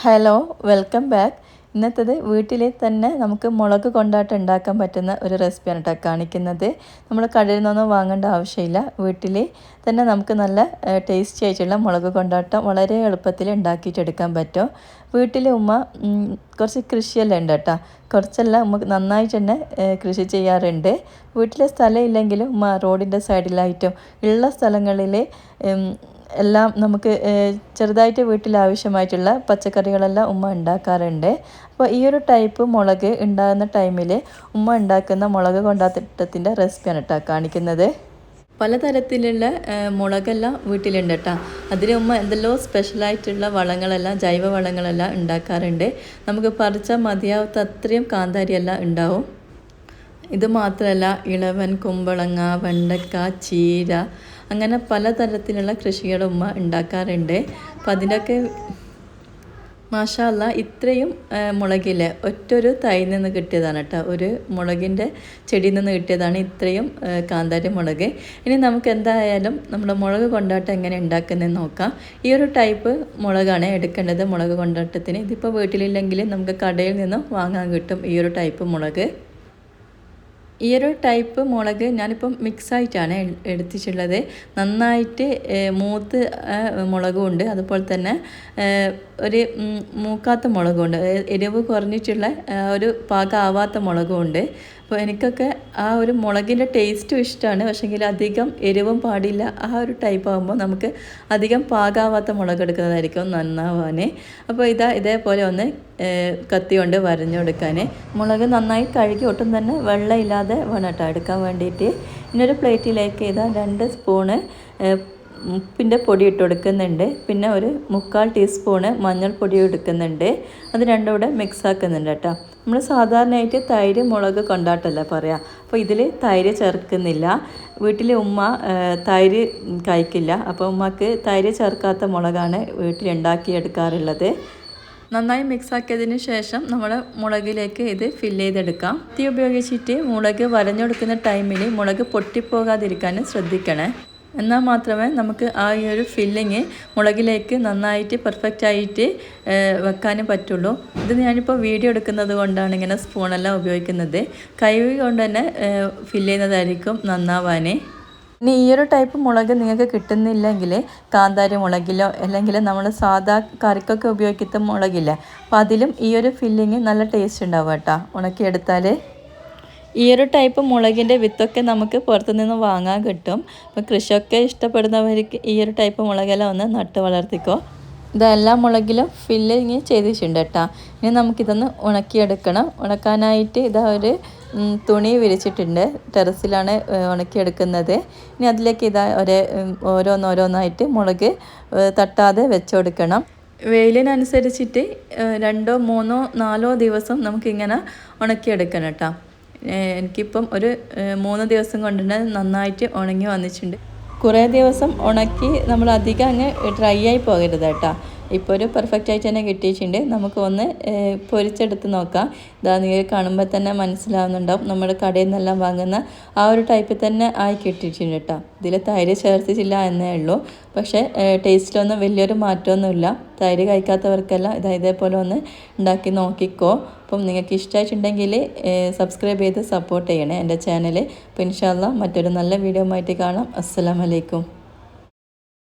Hello welcome back. ഇന്നത്തേത് വീട്ടിൽ തന്നെ നമുക്ക് മുളക് കൊണ്ടാട്ടം ഉണ്ടാക്കാൻ പറ്റുന്ന ഒരു റെസിപ്പിയാണ് കേട്ടോ കാണിക്കുന്നത്. നമ്മൾ കടയിൽ നിന്നൊന്നും വാങ്ങേണ്ട ആവശ്യമില്ല. വീട്ടിൽ തന്നെ നമുക്ക് നല്ല ടേസ്റ്റി ആയിട്ടുള്ള മുളക് കൊണ്ടാട്ടം വളരെ എളുപ്പത്തിൽ ഉണ്ടാക്കിയിട്ടെടുക്കാൻ പറ്റും. വീട്ടിൽ ഉമ്മ കുറച്ച് കൃഷിയെല്ലാം ഉണ്ട് കേട്ടോ. കുറച്ചെല്ലാം നമുക്ക് നന്നായിട്ട് തന്നെ കൃഷി ചെയ്യാറുണ്ട്. വീട്ടിലെ സ്ഥലം ഇല്ലെങ്കിലും ഉമ്മ റോഡിൻ്റെ സൈഡിലായിട്ടും ഉള്ള സ്ഥലങ്ങളിൽ എല്ലാം നമുക്ക് ചെറുതായിട്ട് വീട്ടിൽ ആവശ്യമായിട്ടുള്ള പച്ചക്കറികളെല്ലാം ഉമ്മ ഉണ്ടാക്കാറുണ്ട്. അപ്പോൾ ഈ ഒരു ടൈപ്പ് മുളക് ഉണ്ടാകുന്ന ടൈമിൽ ഉമ്മ ഉണ്ടാക്കുന്ന മുളക് കൊണ്ടാട്ടത്തിൻ്റെ റെസിപ്പിയാണ് കേട്ടോ കാണിക്കുന്നത്. പലതരത്തിലുള്ള മുളകെല്ലാം വീട്ടിലുണ്ട് കേട്ടോ. അതിൽ ഉമ്മ എന്തെല്ലോ സ്പെഷ്യലായിട്ടുള്ള വളങ്ങളെല്ലാം ജൈവ വളങ്ങളെല്ലാം ഉണ്ടാക്കാറുണ്ട്. നമുക്ക് പറിച്ചാൽ മതിയാവാത്ത അത്രയും കാന്താരിയെല്ലാം ഉണ്ടാവും. ഇത് മാത്രമല്ല ഇളവൻ, കുമ്പളങ്ങ, വെണ്ടക്ക, ചീര അങ്ങനെ പലതരത്തിലുള്ള കൃഷികൾ ഉമ്മ ഉണ്ടാക്കാറുണ്ട്. അപ്പം അതിൻ്റെയൊക്കെ മാഷാ അല്ലാ ഇത്രയും മുളകില്ലേ ഒറ്റൊരു തൈയിൽ നിന്ന് കിട്ടിയതാണ് കേട്ടോ. ഒരു മുളകിൻ്റെ ചെടിയിൽ നിന്ന് കിട്ടിയതാണ് ഇത്രയും കാന്താരി മുളക്. ഇനി നമുക്ക് എന്തായാലും നമ്മുടെ മുളക് കൊണ്ടാട്ടം എങ്ങനെ ഉണ്ടാക്കുന്നതെന്ന് നോക്കാം. ഈ ഒരു ടൈപ്പ് മുളകാണ് എടുക്കേണ്ടത് മുളക് കൊണ്ടാട്ടത്തിന്. ഇതിപ്പോൾ വീട്ടിലില്ലെങ്കിൽ നമുക്ക് കടയിൽ നിന്നും വാങ്ങാൻ കിട്ടും ഈ ഒരു ടൈപ്പ് മുളക്. ഈ ഒരു ടൈപ്പ് മുളക് ഞാനിപ്പം മിക്സായിട്ടാണ് എടുത്തിട്ടുള്ളത്. നന്നായിട്ട് മൂത്ത് മുളകും ഉണ്ട്, അതുപോലെ തന്നെ ഒരു മൂക്കാത്ത മുളകും ഉണ്ട്, എരിവ് കുറഞ്ഞിട്ടുള്ള ഒരു പാകമാവാത്ത മുളകും ഉണ്ട്. അപ്പോൾ എനിക്കൊക്കെ ആ ഒരു മുളകിൻ്റെ ടേസ്റ്റും ഇഷ്ടമാണ്. പക്ഷേങ്കിൽ അധികം എരിവും പാടില്ല. ആ ഒരു ടൈപ്പ് ആകുമ്പോൾ നമുക്ക് അധികം പാകമാവാത്ത മുളക് എടുക്കുന്നതായിരിക്കും നന്നാവാൻ. അപ്പോൾ ഇതേപോലെ ഒന്ന് കത്തി കൊണ്ട് വരഞ്ഞു കൊടുക്കാൻ. മുളക് നന്നായി കഴുകി ഒട്ടും തന്നെ വെള്ളമില്ലാതെ വേണം കേട്ടോ എടുക്കാൻ വേണ്ടിയിട്ട്. ഇന്നൊരു പ്ലേറ്റിലേക്ക് 2 സ്പൂണ് ഉപ്പിൻ്റെ പൊടി ഇട്ട് കൊടുക്കുന്നുണ്ട്. പിന്നെ ഒരു 3/4 ടീസ്പൂണ് മഞ്ഞൾപ്പൊടി എടുക്കുന്നുണ്ട്. അത് രണ്ടും കൂടെ മിക്സ് ആക്കുന്നുണ്ട് കേട്ടോ. നമ്മൾ സാധാരണയായിട്ട് തൈര് മുളക് കൊണ്ടാട്ടല്ല പറയാം. അപ്പോൾ ഇതിൽ തൈര് ചേർക്കുന്നില്ല. വീട്ടിൽ ഉമ്മ തൈര് കഴിക്കില്ല. അപ്പോൾ ഉമ്മക്ക് തൈര് ചേർക്കാത്ത മുളകാണ് വീട്ടിലുണ്ടാക്കിയെടുക്കാറുള്ളത്. നന്നായി മിക്സാക്കിയതിന് ശേഷം നമ്മൾ മുളകിലേക്ക് ഇത് ഫില്ല് ചെയ്തെടുക്കാം. തീ ഉപയോഗിച്ചിട്ട് മുളക് വരഞ്ഞെടുക്കുന്ന ടൈമിൽ മുളക് പൊട്ടിപ്പോകാതിരിക്കാൻ ശ്രദ്ധിക്കണേ. എന്നാൽ മാത്രമേ നമുക്ക് ആ ഈ ഒരു ഫില്ലിങ് മുളകിലേക്ക് നന്നായിട്ട് പെർഫെക്റ്റ് ആയിട്ട് വെക്കാനും പറ്റുള്ളൂ. ഇത് ഞാനിപ്പോൾ വീഡിയോ എടുക്കുന്നത് കൊണ്ടാണ് ഇങ്ങനെ സ്പൂണെല്ലാം ഉപയോഗിക്കുന്നത്. കൈ കൊണ്ട് തന്നെ ഫില്ല് ചെയ്യുന്നതായിരിക്കും നന്നാവാൻ. ഇനി ഈ ഒരു ടൈപ്പ് മുളക് നിങ്ങൾക്ക് കിട്ടുന്നില്ലെങ്കിൽ കാന്താരി മുളകിലോ അല്ലെങ്കിൽ നമ്മൾ സാധാ കറിക്കൊക്കെ ഉപയോഗിക്കുന്ന മുളകില്ലേ, അപ്പോൾ അതിലും ഈ ഒരു ഫില്ലിങ് നല്ല ടേസ്റ്റ് ഉണ്ടാവും കേട്ടോ ഉണക്കിയെടുത്താൽ. ഈ ഒരു ടൈപ്പ് മുളകിൻ്റെ വിത്തൊക്കെ നമുക്ക് പുറത്തുനിന്ന് വാങ്ങാൻ കിട്ടും. അപ്പോൾ കൃഷിയൊക്കെ ഇഷ്ടപ്പെടുന്നവർക്ക് ഈ ഒരു ടൈപ്പ് മുളകെല്ലാം ഒന്ന് നട്ട് വളർത്തിക്കോ. ഇതെല്ലാം മുളകിലും ഫില്ലിങ് ചെയ്തിട്ടുണ്ട് കേട്ടോ. ഇനി നമുക്കിതൊന്ന് ഉണക്കിയെടുക്കണം. ഉണക്കാനായിട്ട് ഒരു തുണി വിരിച്ചിട്ടുണ്ട്. ടെറസിലാണ് ഉണക്കിയെടുക്കുന്നത്. ഇനി അതിലേക്ക് ഓരോന്നായിട്ട് മുളക് തട്ടാതെ വെച്ച് കൊടുക്കണം. വെയിലിനനുസരിച്ചിട്ട് 2, 3, 4 ദിവസം നമുക്കിങ്ങനെ ഉണക്കിയെടുക്കണം കേട്ടോ. എനിക്കിപ്പം ഒരു 3 ദിവസം കൊണ്ട് തന്നെ നന്നായിട്ട് ഉണങ്ങി വന്നിട്ടുണ്ട്. കുറേ ദിവസം ഉണക്കി നമ്മൾ അധികം അങ്ങ് ഡ്രൈ ആയി പോകരുത് കേട്ടോ. ഇപ്പോൾ ഒരു പെർഫെക്റ്റ് ആയിട്ട് തന്നെ കിട്ടിയിട്ടുണ്ട്. നമുക്ക് ഒന്ന് പൊരിച്ചെടുത്ത് നോക്കാം. നിങ്ങൾക്ക് കാണുമ്പോൾ തന്നെ മനസ്സിലാവുന്നുണ്ടാവും നമ്മൾ കടയിൽ നിന്നെല്ലാം വാങ്ങുന്ന ആ ഒരു ടൈപ്പിൽ തന്നെ ആയി കിട്ടിയിട്ടുണ്ട് കേട്ടോ. ഇതിൽ തൈര് ചേർത്തിട്ടില്ല എന്നേ ഉള്ളൂ. പക്ഷേ ടേസ്റ്റിലൊന്നും വലിയൊരു മാറ്റമൊന്നുമില്ല. തൈര് കഴിക്കാത്തവർക്കെല്ലാം ഇതേപോലെ ഒന്ന് ഉണ്ടാക്കി നോക്കിക്കോ. അപ്പം നിങ്ങൾക്ക് ഇഷ്ടമായിട്ടുണ്ടെങ്കിൽ സബ്സ്ക്രൈബ് ചെയ്ത് സപ്പോർട്ട് ചെയ്യണേ എൻ്റെ ചാനൽ. അപ്പോൾ ഇൻഷാ അല്ലാഹ് മറ്റൊരു നല്ല വീഡിയോ ആയിട്ട് കാണാം. അസ്സലാമു അലൈക്കും.